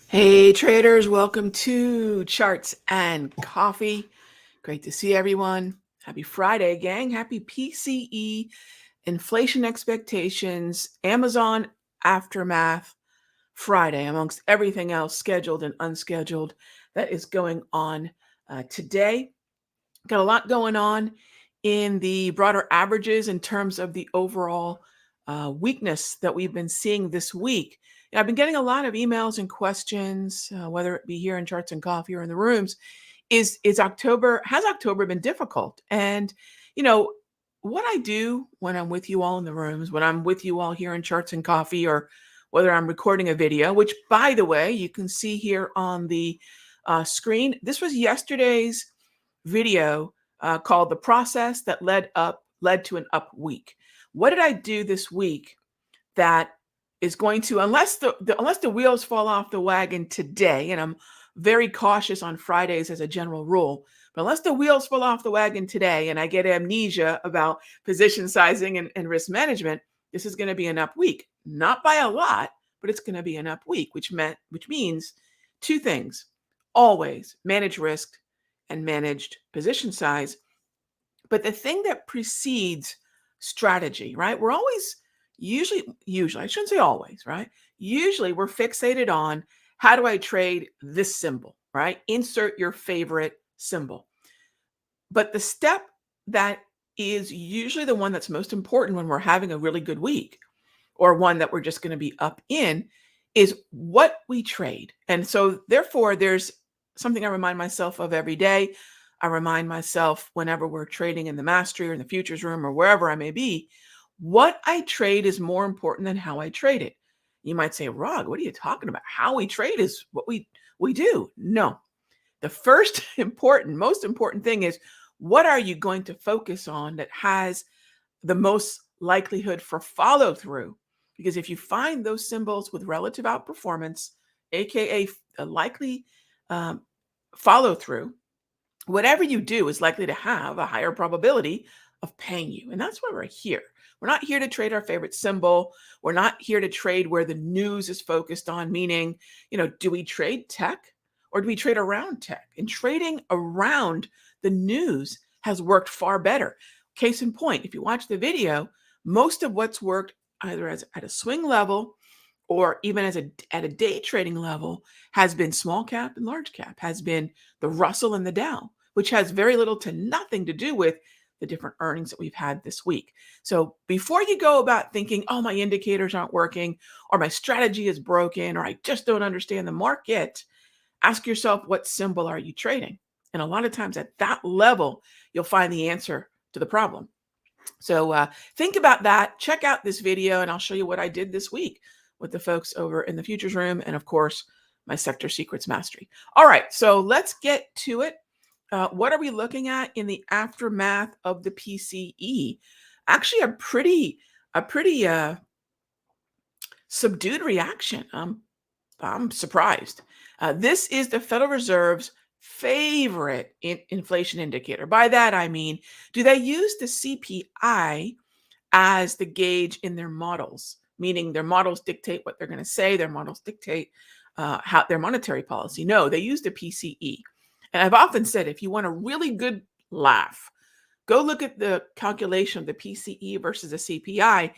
Hey traders, welcome to Charts and Coffee. Great to see everyone. Happy Friday, gang. Happy PCE, inflation expectations, Amazon aftermath Friday, amongst everything else scheduled and unscheduled that is going on today. Got a lot going on in the broader averages in terms of the overall weakness that we've been seeing this week. And I've been getting a lot of emails and questions, whether it be here in Charts and Coffee or in the rooms. Is October, has October been difficult? And you know what I do when I'm with you all in the rooms, when I'm with you all here in Charts and Coffee, or whether I'm recording a video, which by the way you can see here on the screen. This was yesterday's video called "The Process That Led to an Up Week." What did I do this week that is going to, unless the wheels fall off the wagon today, and I'm very cautious on Fridays as a general rule, but unless the wheels fall off the wagon today and I get amnesia about position sizing and risk management, this is going to be an up week. Not by a lot, but it's going to be an up week, which means two things: always manage risk and managed position size. But the thing that precedes strategy, right? We're always usually, I shouldn't say always, right? Usually we're fixated on, how do I trade this symbol, right? Insert your favorite symbol. But the step that is usually the one that's most important when we're having a really good week, or one that we're just going to be up in, is what we trade. And so therefore there's something I remind myself of every day. I remind myself whenever we're trading in the mastery or in the futures room or wherever I may be, what I trade is more important than how I trade it. You might say, Rog, what are you talking about? How we trade is what we do. No. The first most important thing is, what are you going to focus on that has the most likelihood for follow through? Because if you find those symbols with relative outperformance, aka a likely follow through, whatever you do is likely to have a higher probability of paying you. And that's why we're here. We're not here to trade our favorite symbol. We're not here to trade where the news is focused on, meaning, do we trade tech or do we trade around tech? And trading around the news has worked far better. Case in point, if you watch the video, most of what's worked either at a swing level or even at a day trading level has been small cap and large cap, has been the Russell and the Dow, which has very little to nothing to do with the different earnings that we've had this week. So before you go about thinking, oh, my indicators aren't working, or my strategy is broken, or I just don't understand the market, ask yourself, what symbol are you trading? And a lot of times at that level, you'll find the answer to the problem. So think about that. Check out this video, and I'll show you what I did this week with the folks over in the futures room, and of course, my sector secrets mastery. All right, so let's get to it. What are we looking at in the aftermath of the PCE? Actually, a pretty subdued reaction. I'm surprised. This is the Federal Reserve's favorite inflation indicator. By that, I mean, do they use the CPI as the gauge in their models? Meaning their models dictate what they're going to say. Their models dictate how their monetary policy. No, they use the PCE. And I've often said, if you want a really good laugh, go look at the calculation of the PCE versus the CPI,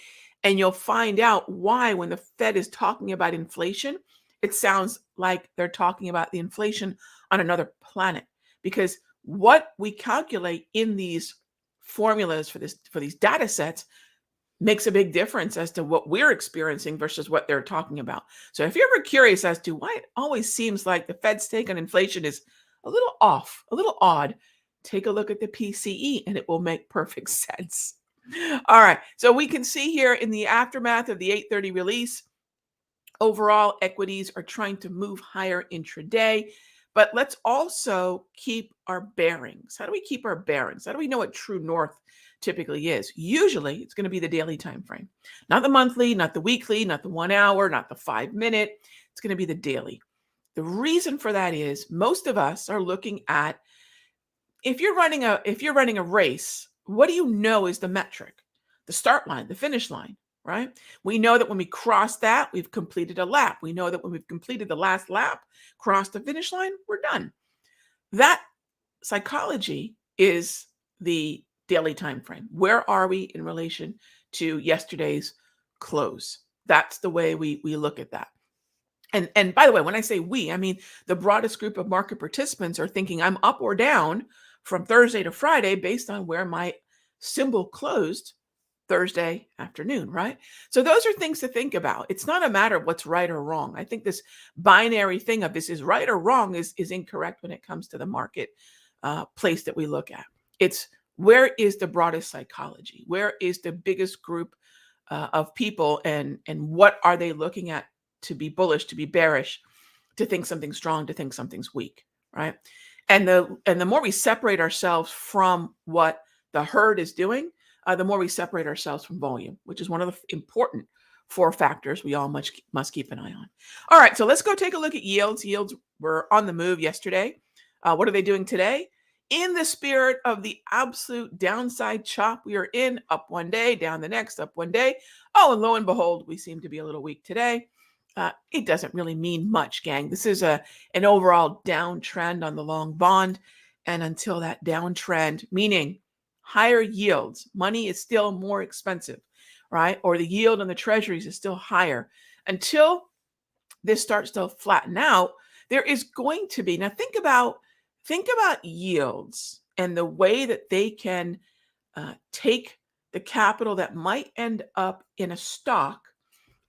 and you'll find out why when the Fed is talking about inflation, it sounds like they're talking about the inflation on another planet. Because what we calculate in these formulas for these data sets makes a big difference as to what we're experiencing versus what they're talking about. So if you're ever curious as to why it always seems like the Fed's take on inflation is a little off, a little odd, take a look at the PCE and it will make perfect sense. All right, so we can see here in the aftermath of the 8:30 release, overall equities are trying to move higher intraday, but let's also keep our bearings. How do we keep our bearings? How do we know what true north typically is? Usually it's going to be the daily time frame, not the monthly, not the weekly, not the 1 hour, not the 5 minute. It's going to be the daily. The reason for that is most of us are looking at, if you're running a race, what do you know is the metric? The start line, the finish line. right? We know that when we cross that, we've completed a lap. We know that when we've completed the last lap, crossed the finish line, we're done. That psychology is the daily time frame. Where are we in relation to yesterday's close? That's the way we look at that. And by the way, when I say we, I mean the broadest group of market participants are thinking I'm up or down from Thursday to Friday based on where my symbol closed Thursday afternoon, right? So those are things to think about. It's not a matter of what's right or wrong. I think this binary thing of this is right or wrong is incorrect when it comes to the market place that we look at. It's where is the broadest psychology? Where is the biggest group of people, and what are they looking at to be bullish, to be bearish, to think something's strong, to think something's weak, right? And the more we separate ourselves from what the herd is doing, the more we separate ourselves from volume, which is one of the important 4 factors we all must keep an eye on. All right, so let's go take a look at yields. Yields were on the move yesterday. What are they doing today? In the spirit of the absolute downside chop we are in, up one day, down the next, up one day. Oh, and lo and behold, we seem to be a little weak today. It doesn't really mean much, gang. This is an overall downtrend on the long bond. And until that downtrend, meaning higher yields, money is still more expensive, right? Or the yield on the treasuries is still higher. Until this starts to flatten out, there is going to be, now think about yields and the way that they can take the capital that might end up in a stock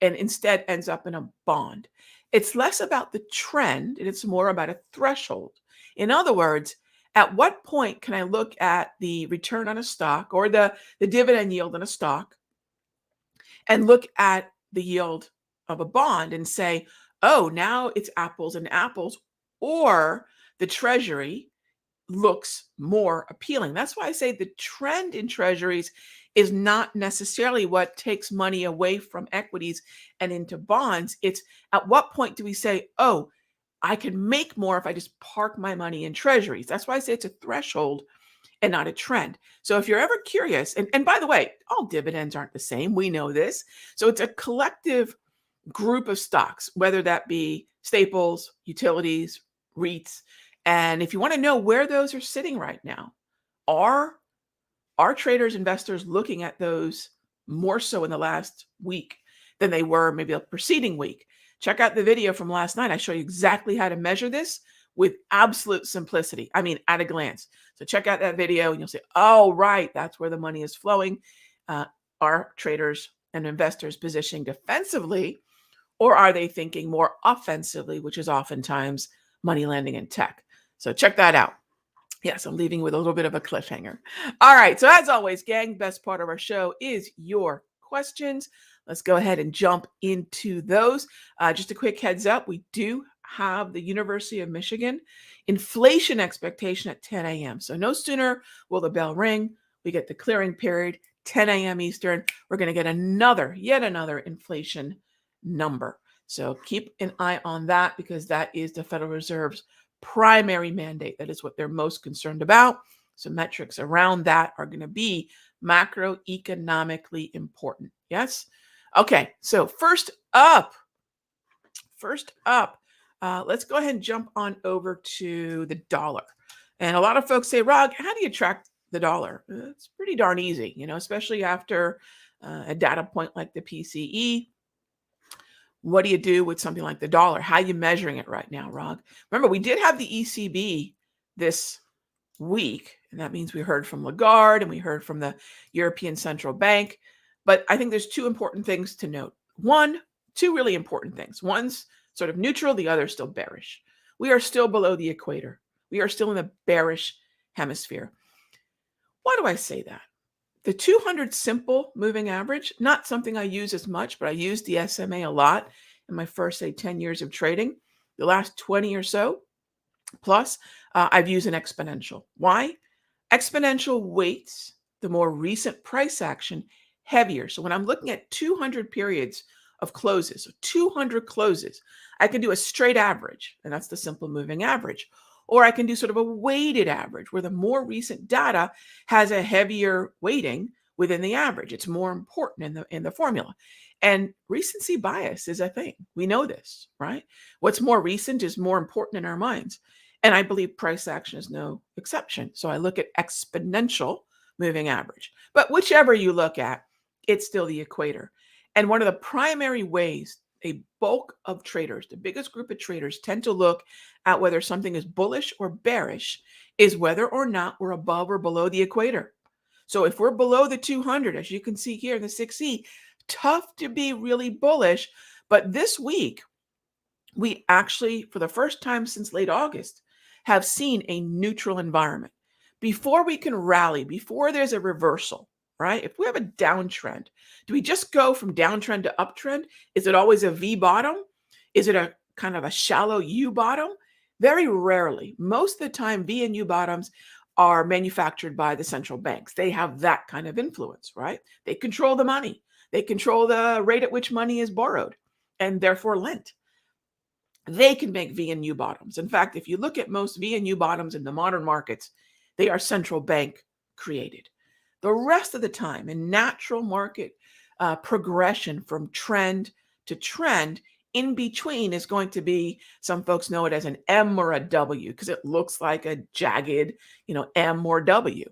and instead ends up in a bond. It's less about the trend and it's more about a threshold. In other words, at what point can I look at the return on a stock or the dividend yield on a stock and look at the yield of a bond and say, oh, now it's apples and apples, or the treasury looks more appealing. That's why I say the trend in treasuries is not necessarily what takes money away from equities and into bonds. It's at what point do we say, oh, I can make more if I just park my money in treasuries. That's why I say it's a threshold and not a trend. So if you're ever curious, and by the way, all dividends aren't the same. We know this. So it's a collective group of stocks, whether that be staples, utilities, REITs. And if you want to know where those are sitting right now, are traders, investors looking at those more so in the last week than they were maybe the preceding week? Check out the video from last night. I show you exactly how to measure this with absolute simplicity. I mean, at a glance. So check out that video and you'll say, oh, right, that's where the money is flowing. Are traders and investors positioning defensively, or are they thinking more offensively, which is oftentimes money landing in tech? So check that out. Yes, I'm leaving with a little bit of a cliffhanger. All right. So as always, gang, best part of our show is your questions. Let's go ahead and jump into those. Just a quick heads up. We do have the University of Michigan inflation expectation at 10 a.m. So no sooner will the bell ring, we get the clearing period, 10 a.m. Eastern. We're going to get yet another inflation number. So keep an eye on that because that is the Federal Reserve's primary mandate. That is what they're most concerned about. So metrics around that are going to be macroeconomically important. Yes? Okay, so first up, let's go ahead and jump on over to the dollar. And a lot of folks say, Rag, how do you track the dollar? It's pretty darn easy, especially after a data point like the PCE. What do you do with something like the dollar? How are you measuring it right now, Rag? Remember, we did have the ECB this week, and that means we heard from Lagarde and we heard from the European Central Bank. But I think there's 2 important things to note. Two really important things. One's sort of neutral, the other is still bearish. We are still below the equator. We are still in the bearish hemisphere. Why do I say that? The 200 simple moving average, not something I use as much, but I used the SMA a lot in my first, say, 10 years of trading. The last 20 or so, plus, I've used an exponential. Why? Exponential weights the more recent price action heavier. So when I'm looking at 200 periods of closes, so 200 closes, I can do a straight average, and that's the simple moving average. Or I can do sort of a weighted average where the more recent data has a heavier weighting within the average. It's more important in the formula. And recency bias is a thing. We know this, right? What's more recent is more important in our minds. And I believe price action is no exception. So I look at exponential moving average. But whichever you look at, it's still the equator. And one of the primary ways a bulk of traders, the biggest group of traders, tend to look at whether something is bullish or bearish is whether or not we're above or below the equator. So if we're below the 200, as you can see here in the 6E, tough to be really bullish. But this week, we actually, for the first time since late August, have seen a neutral environment. Before we can rally, before there's a reversal, right? If we have a downtrend, do we just go from downtrend to uptrend? Is it always a V bottom? Is it a kind of a shallow U bottom? Very rarely. Most of the time, V and U bottoms are manufactured by the central banks. They have that kind of influence, right? They control the money. They control the rate at which money is borrowed and therefore lent. They can make V and U bottoms. In fact, if you look at most V and U bottoms in the modern markets, they are central bank created. The rest of the time, in natural market progression from trend to trend, in between is going to be, some folks know it as an M or a W because it looks like a jagged, M or W.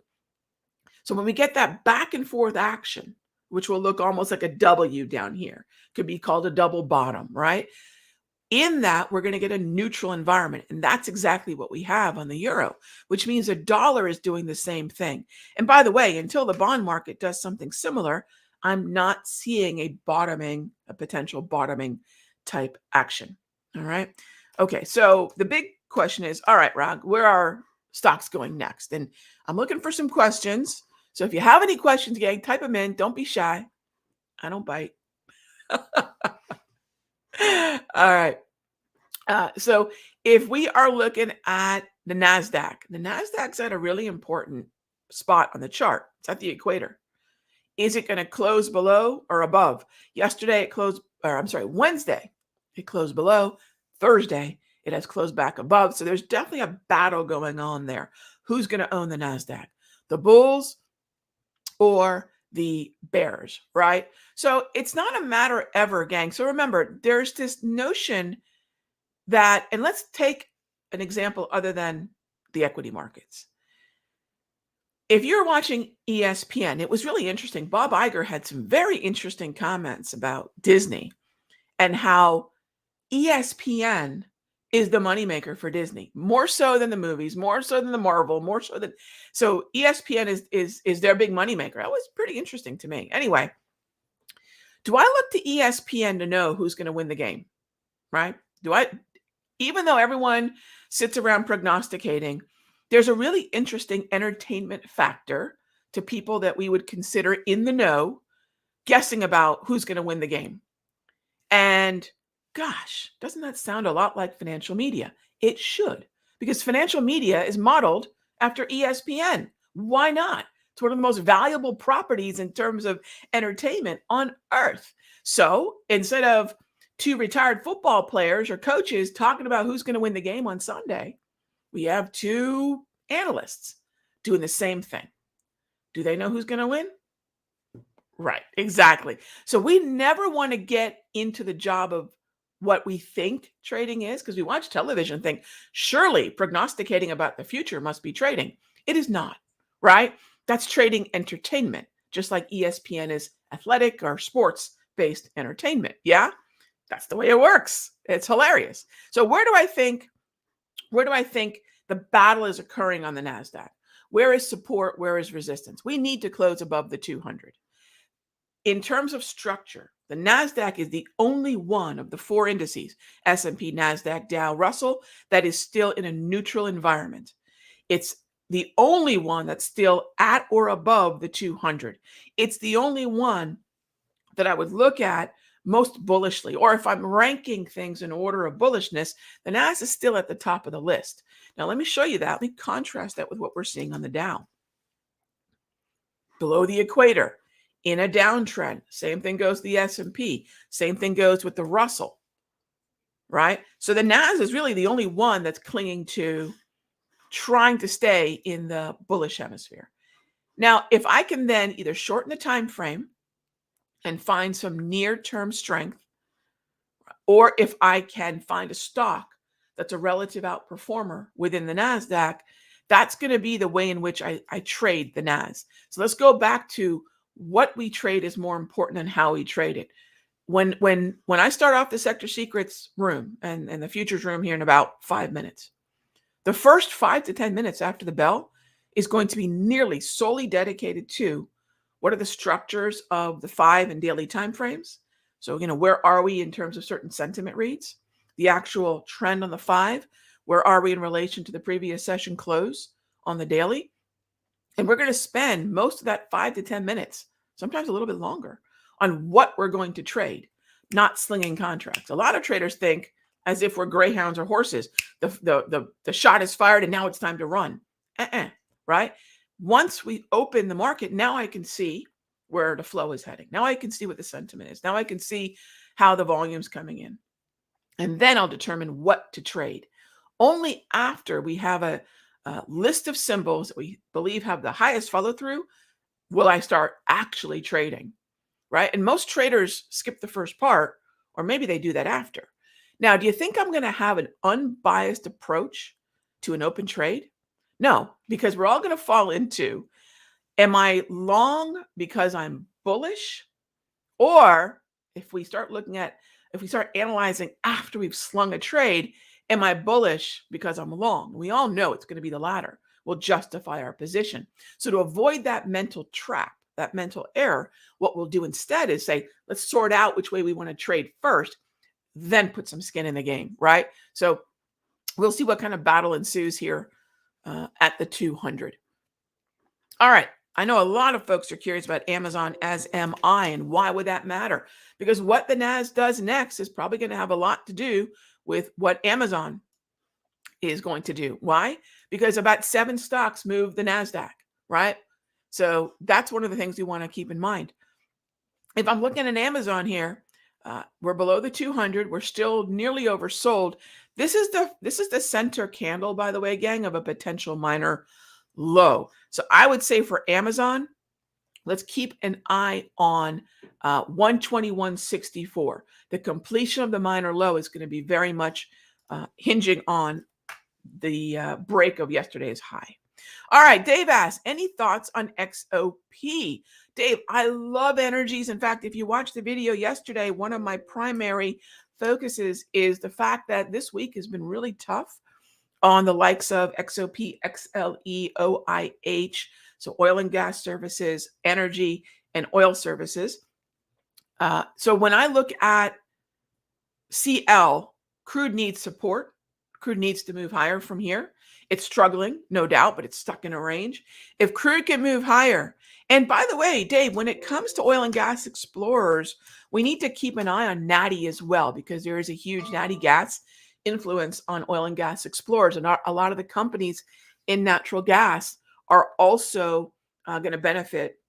So when we get that back and forth action, which will look almost like a W down here, could be called a double bottom, right? In that, we're going to get a neutral environment. And that's exactly what we have on the euro, which means the dollar is doing the same thing. And by the way, until the bond market does something similar, I'm not seeing a potential bottoming type action. All right. Okay. So the big question is, all right, Rag, where are stocks going next? And I'm looking for some questions. So if you have any questions, gang, type them in. Don't be shy. I don't bite. All right. So if we are looking at the NASDAQ's at a really important spot on the chart. It's at the equator. Is it going to close below or above? Wednesday, it closed below. Thursday, it has closed back above. So there's definitely a battle going on there. Who's going to own the NASDAQ? The bulls or the bears, right? So it's not a matter ever, gang. So remember, there's this notion that, and let's take an example other than the equity markets. If you're watching ESPN, it was really interesting. Bob Iger had some very interesting comments about Disney and how ESPN is the moneymaker for Disney, more so than the movies, more so than the Marvel, so ESPN is their big moneymaker. That was pretty interesting to me. Anyway, do I look to ESPN to know who's going to win the game, right? Even though everyone sits around prognosticating, there's a really interesting entertainment factor to people that we would consider in the know, guessing about who's going to win the game. And gosh, doesn't that sound a lot like financial media? It should, because financial media is modeled after ESPN. Why not? It's one of the most valuable properties in terms of entertainment on earth. So instead of two retired football players or coaches talking about who's going to win the game on Sunday, we have two analysts doing the same thing. Do they know who's going to win? Right, exactly. So we never want to get into the job of what we think trading is, because we watch television and think, surely prognosticating about the future must be trading. It is not, right? That's trading entertainment, just like ESPN is athletic or sports-based entertainment. Yeah, that's the way it works. It's hilarious. So where do I think the battle is occurring on the NASDAQ? Where is support? Where is resistance? We need to close above the 200. In terms of structure, the NASDAQ is the only one of the four indices, S&P, NASDAQ, Dow, Russell, that is still in a neutral environment. It's the only one that's still at or above the 200. It's the only one that I would look at most bullishly, or if I'm ranking things in order of bullishness, the NASDAQ is still at the top of the list. Now, let me show you that. Let me contrast that with what we're seeing on the Dow. Below the equator, in a downtrend, same thing goes to the S&P, same thing goes with the Russell, right? So the NASDAQ is really the only one that's clinging to trying to stay in the bullish hemisphere. Now, if I can then either shorten the time frame and find some near-term strength, or if I can find a stock that's a relative outperformer within the NASDAQ, that's going to be the way in which I trade the NAS. So let's go back to what we trade is more important than how we trade it. When I start off the Sector Secrets room and the futures room here in about 5 minutes, the first 5 to 10 minutes after the bell is going to be nearly solely dedicated to what are the structures of the 5 and daily timeframes. So, where are we in terms of certain sentiment reads? The actual trend on the 5, where are we in relation to the previous session close on the daily? And we're going to spend most of that 5 to 10 minutes, sometimes a little bit longer, on what we're going to trade, not slinging contracts. A lot of traders think as if we're greyhounds or horses. The shot is fired and now it's time to run. Right? Once we open the market, now I can see where the flow is heading. Now I can see what the sentiment is. Now I can see how the volume's coming in. And then I'll determine what to trade. Only after we have a list of symbols that we believe have the highest follow through will I start actually trading, right? And most traders skip the first part, or maybe they do that after. Now, do you think I'm going to have an unbiased approach to an open trade? No, because we're all going to fall into, am I long because I'm bullish? Or if we start analyzing after we've slung a trade, am I bullish because I'm long? We all know it's going to be the latter. We'll justify our position. So to avoid that mental trap, that mental error, what we'll do instead is say, let's sort out which way we want to trade first, then put some skin in the game, right? So we'll see what kind of battle ensues here at the 200. All right. I know a lot of folks are curious about Amazon, as am I, and why would that matter? Because what the NAS does next is probably going to have a lot to do with what Amazon is going to do. Why? Because about 7 stocks move the NASDAQ, right? So that's one of the things we want to keep in mind. If I'm looking at Amazon here, we're below the 200. We're still nearly oversold. This is the center candle, by the way, gang, of a potential minor low. So I would say for Amazon, let's keep an eye on 121.64. The completion of the minor low is going to be very much hinging on the break of yesterday's high. All right, Dave asks, any thoughts on XOP? Dave, I love energies. In fact, if you watched the video yesterday, one of my primary focuses is the fact that this week has been really tough on the likes of XOP, XLE, OIH, so oil and gas services, energy, and oil services. So when I look at CL, crude needs support. Crude needs to move higher from here. It's struggling, no doubt, but it's stuck in a range. If crude can move higher, and by the way, Dave, when it comes to oil and gas explorers, we need to keep an eye on natty as well, because there is a huge natty gas influence on oil and gas explorers. And a lot of the companies in natural gas are also going to benefit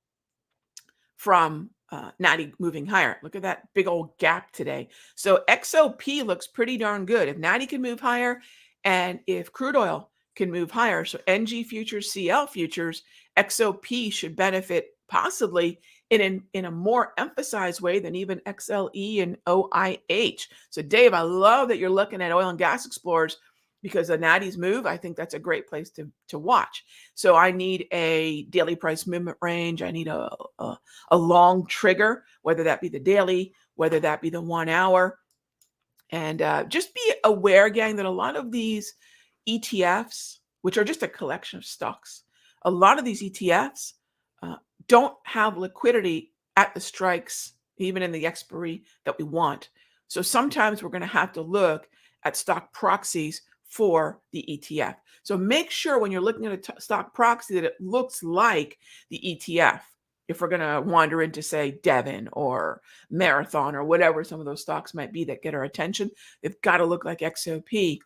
from natty moving higher. Look at that big old gap today. So XOP looks pretty darn good. If natty can move higher and if crude oil can move higher, so NG futures, CL futures, XOP should benefit possibly in a more emphasized way than even XLE and OIH. So Dave, I love that you're looking at oil and gas explorers because the natties move. I think that's a great place to watch. So I need a daily price movement range. I need a long trigger, whether that be the daily, whether that be the 1 hour. And just be aware, gang, that a lot of these ETFs, which are just a collection of stocks, a lot of these ETFs don't have liquidity at the strikes, even in the expiry that we want. So sometimes we're going to have to look at stock proxies for the ETF. So make sure when you're looking at a stock proxy that it looks like the ETF. If we're going to wander into, say, Devon or Marathon or whatever some of those stocks might be that get our attention, they've got to look like XOP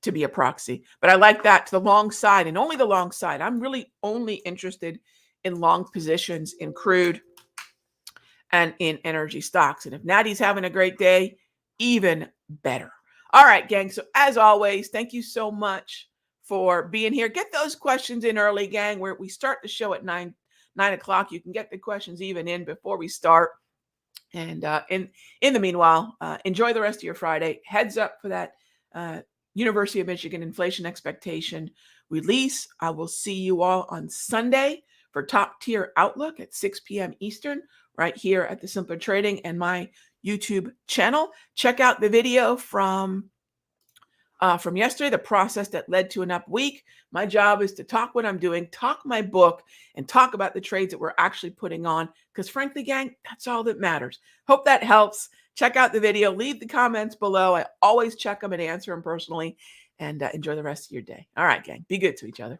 to be a proxy. But I like that to the long side and only the long side. I'm really only interested in long positions in crude and in energy stocks. And if Natty's having a great day, even better. All right, gang. So as always, thank you so much for being here. Get those questions in early, gang, where we start the show at 9 9 o'clock. You can get the questions even in before we start. And in the meanwhile, enjoy the rest of your Friday. Heads up for that University of Michigan inflation expectation release. I will see you all on Sunday for Top Tier Outlook at 6 p.m. Eastern, right here at the Simpler Trading and my YouTube channel. Check out the video from yesterday, the process that led to an up week. My job is to talk what I'm doing, talk my book, and talk about the trades that we're actually putting on. Because frankly, gang, that's all that matters. Hope that helps. Check out the video. Leave the comments below. I always check them and answer them personally. And enjoy the rest of your day. All right, gang. Be good to each other.